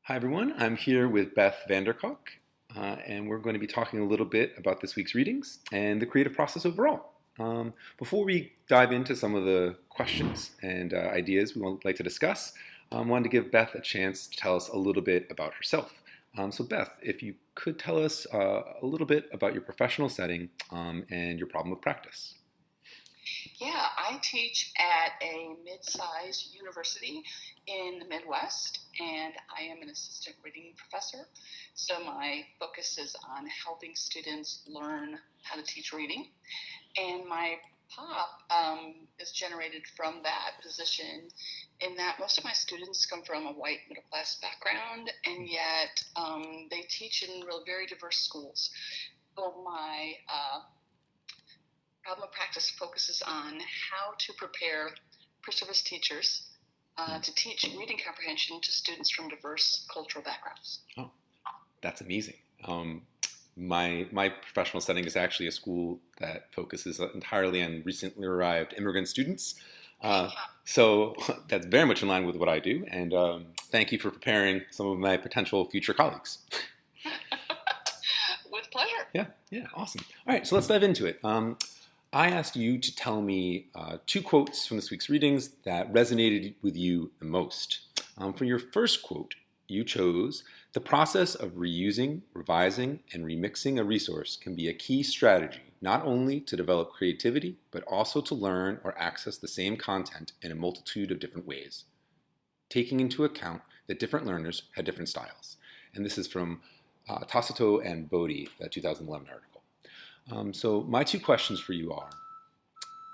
Hi, everyone. I'm here with Beth Vander, and we're going to be talking a little bit about this week's readings and the creative process overall. Before we dive into some of the questions and ideas we would like to discuss, I wanted to give Beth a chance to tell us a little bit about herself. So, Beth, if you could tell us a little bit about your professional setting and your problem with practice. Yeah, I teach at a mid-sized university in the Midwest, and I am an assistant reading professor. So my focus is on helping students learn how to teach reading. And my pop is generated from that position in that most of my students come from a white middle-class background, and yet they teach in real very diverse schools. So my problem of practice focuses on how to prepare pre-service teachers to teach reading comprehension to students from diverse cultural backgrounds. Oh, that's amazing. My professional setting is actually a school that focuses entirely on recently arrived immigrant students. So that's very much in line with what I do. And thank you for preparing some of my potential future colleagues. With pleasure. Yeah, awesome. All right, so let's dive into it. I asked you to tell me two quotes from this week's readings that resonated with you the most. For your first quote, you chose, "The process of reusing, revising, and remixing a resource can be a key strategy, not only to develop creativity, but also to learn or access the same content in a multitude of different ways, taking into account that different learners had different styles." And this is from Tassito and Bodhi, the 2011 article. So my two questions for you are,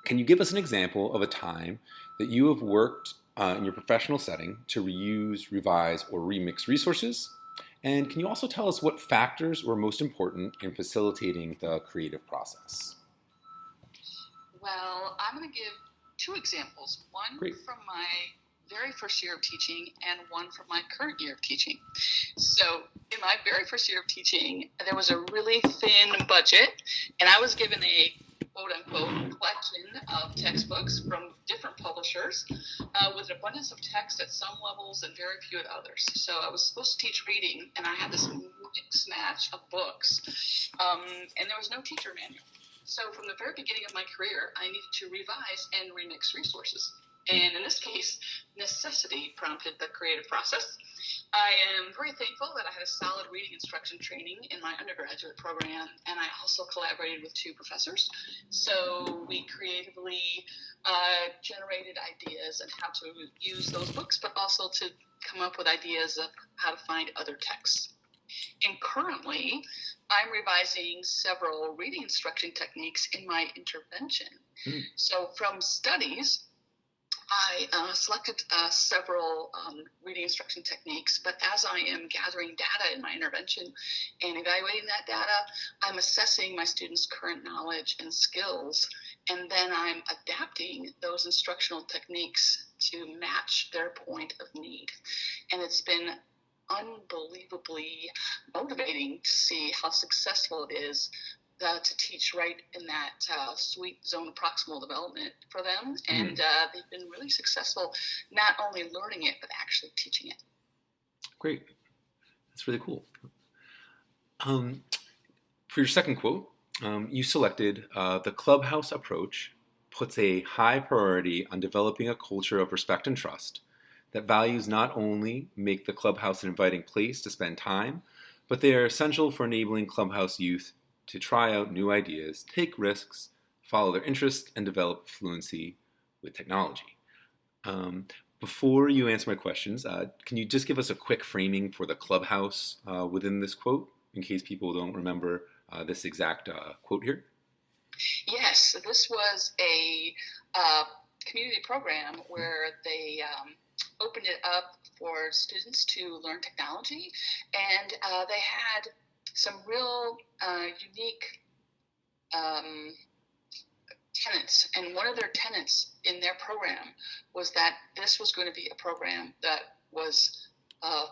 can you give us an example of a time that you have worked in your professional setting to reuse, revise, or remix resources? And can you also tell us what factors were most important in facilitating the creative process? Well, I'm going to give two examples, one Great. from my very first year of teaching and one from my current year of teaching. So in my very first year of teaching, there was a really thin budget, and I was given a quote-unquote collection of textbooks from different publishers with an abundance of text at some levels and very few at others. So I was supposed to teach reading, and I had this mix match of books, and there was no teacher manual. So from the very beginning of my career, I needed to revise and remix resources. And in this case, necessity prompted the creative process. I am very thankful that I had a solid reading instruction training in my undergraduate program, and I also collaborated with two professors. So we creatively generated ideas on how to use those books, but also to come up with ideas of how to find other texts. And currently, I'm revising several reading instruction techniques in my intervention. So from studies, I selected several reading instruction techniques, but as I am gathering data in my intervention and evaluating that data, I'm assessing my students' current knowledge and skills, and then I'm adapting those instructional techniques to match their point of need. And it's been unbelievably motivating to see how successful it is to teach right in that sweet zone of proximal development for them. And they've been really successful, not only learning it, but actually teaching it. Great. That's really cool. For your second quote, you selected, "The clubhouse approach puts a high priority on developing a culture of respect and trust that values not only make the clubhouse an inviting place to spend time, but they are essential for enabling clubhouse youth to try out new ideas, take risks, follow their interests, and develop fluency with technology." Before you answer my questions, can you just give us a quick framing for the clubhouse within this quote, in case people don't remember this exact quote here? Yes, this was a community program where they opened it up for students to learn technology, and they had some real unique tenets. And one of their tenets in their program was that this was going to be a program that was a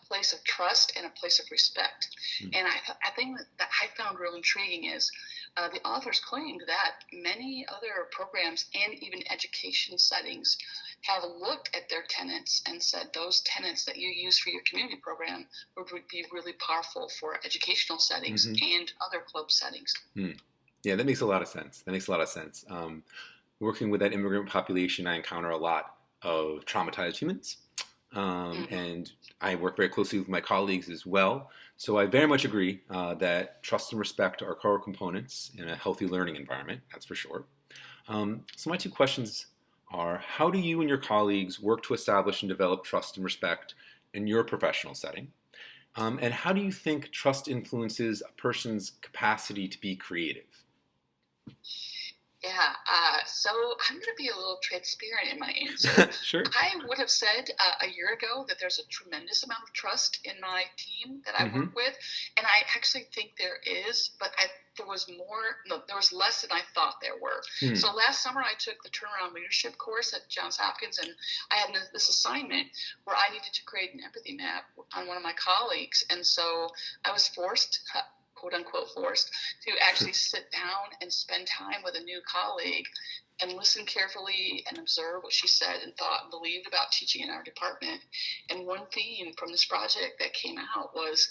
place of trust and a place of respect. And I think that I found real intriguing is the authors claimed that many other programs and even education settings have looked at their tenets and said those tenets that you use for your community program would be really powerful for educational settings and other club settings. Yeah, that makes a lot of sense. Working with that immigrant population, I encounter a lot of traumatized humans. And I work very closely with my colleagues as well. So I very much agree that trust and respect are core components in a healthy learning environment, that's for sure. So my two questions are, how do you and your colleagues work to establish and develop trust and respect in your professional setting? And how do you think trust influences a person's capacity to be creative? Yeah, so I'm going to be a little transparent in my answer. Sure. I would have said a year ago that there's a tremendous amount of trust in my team that I work with, and I actually think there is, but there was less than I thought there were. So last summer I took the Turnaround Leadership course at Johns Hopkins, and I had this assignment where I needed to create an empathy map on one of my colleagues, and so I was forced, quote unquote forced, to actually sit down and spend time with a new colleague and listen carefully and observe what she said and thought and believed about teaching in our department. And one theme from this project that came out was,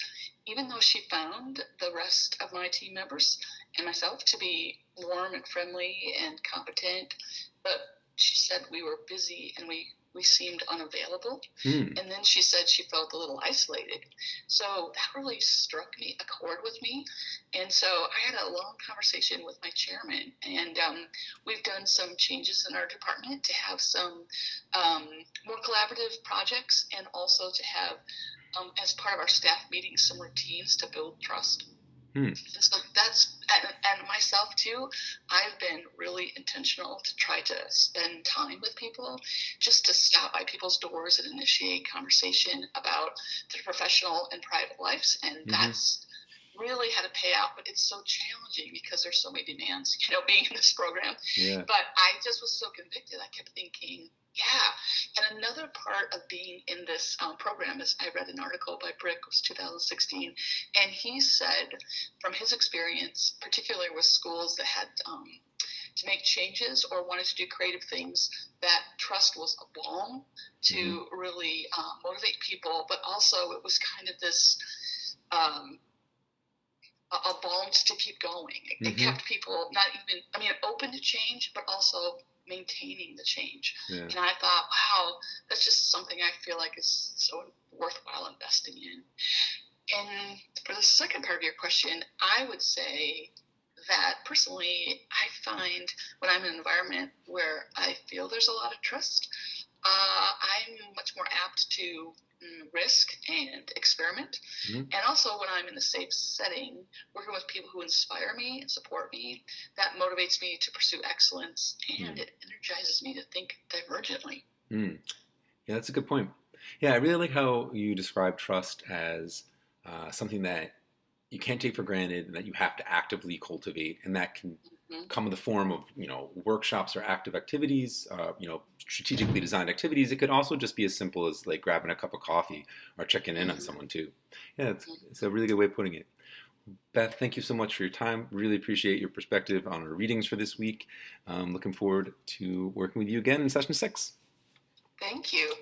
even though she found the rest of my team members and myself to be warm and friendly and competent, but she said we were busy and we seemed unavailable. And then she said she felt a little isolated. So that really struck a chord with me. And so I had a long conversation with my chairman, and we've done some changes in our department to have some more collaborative projects, and also to have, as part of our staff meetings, some routines to build trust. And so and myself too, I've been really intentional to try to spend time with people, just to stop by people's doors and initiate conversation about their professional and private lives. And that's really had to pay out, but it's so challenging because there's so many demands, being in this program. Yeah. But I just was so convicted. I kept thinking, yeah. And another part of being in this program is I read an article by Brick, it was 2016, and he said from his experience, particularly with schools that had to make changes or wanted to do creative things, that trust was a balm to really motivate people, but also it was kind of this a balm to keep going. It kept people open to change, but also maintaining the change. Yeah. And I thought, wow, that's just something I feel like is so worthwhile investing in. And for the second part of your question, I would say that personally, I find when I'm in an environment where I feel there's a lot of trust, I'm much more apt to risk and experiment. And also when I'm in a safe setting, working with people who inspire me and support me, that motivates me to pursue excellence, and it energizes me to think divergently. Yeah, that's a good point. Yeah, I really like how you describe trust as something that you can't take for granted and that you have to actively cultivate, and that can come in the form of workshops or active activities, strategically designed activities. It could also just be as simple as like grabbing a cup of coffee or checking in on someone too. Yeah, it's a really good way of putting it. Beth, thank you so much for your time. Really appreciate your perspective on our readings for this week. Looking forward to working with you again in session 6. Thank you.